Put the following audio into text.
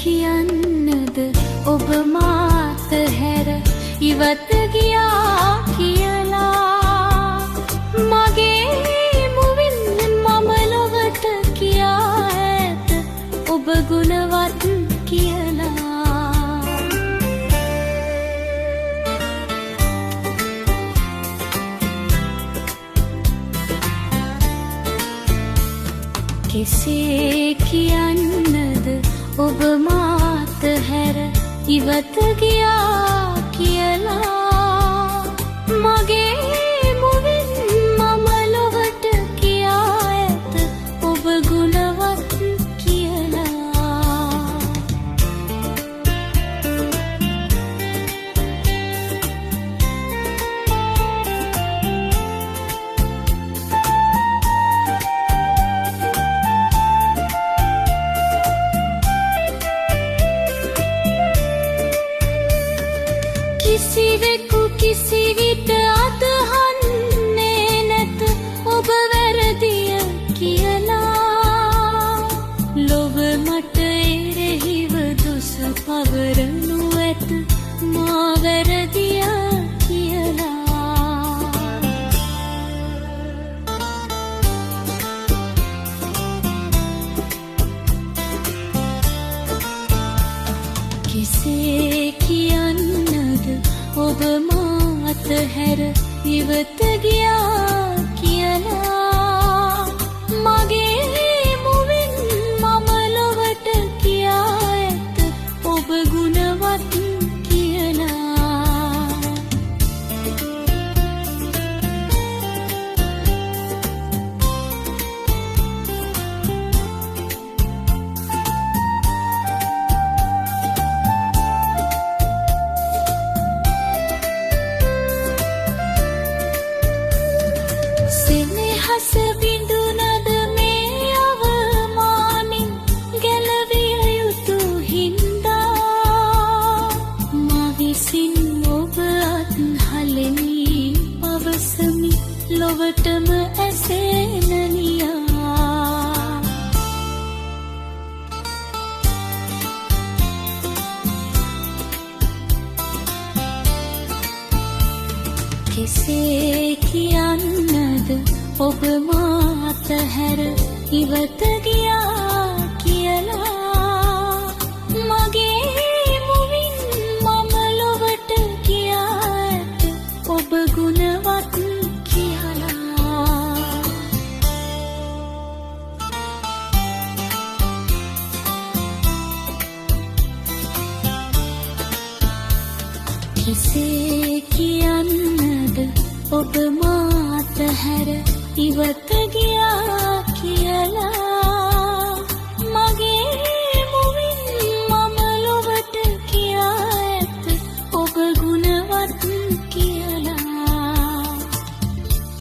කියන්නද ඔබ මාත හැර ඉවත ගියා කියලා මගේ මුවින් මම ලොවට කියා ඇත ඔබ ගුණවත් කියලා කෙසේ කියන්නද ඔබ මාත හැර ඉවත ගියා කියලා මගේ මුවින් මම ලොවට කියා ඇත ඔබ ගුණවත් කියලා කිසිවෙකු කිසිවිට අදහන්නේ නැත ඔබ වැරදිය කියලා ලොව මට එරෙහිව දුස පවරනු ඇත මා වැරදිය කියලා කෙසේ කියන්නද ඔබ මාත හැර ඉවත ගියා කියලා මගේ මුවින් මම ලොවට කියා ඇත ඔබ ගුණවත් කියලා සෙනෙහස බිඳුනද මේ අවමානින් ගැලවිය යුතු හින්දා මා විසින් ඔබ අත්හලෙමි පවසමි ලොවටම ඇසෙන නියා කෙසේ කියන්නද ඔබ මාත හැර ඉවත ගියා කියලා මගේ මුවින් මම ලොවට කියා ඇත ඔබ ගුණවත් කියලා කෙසේ කියන්නද ඔබ මාත හැර ඉවත ගියා කියලා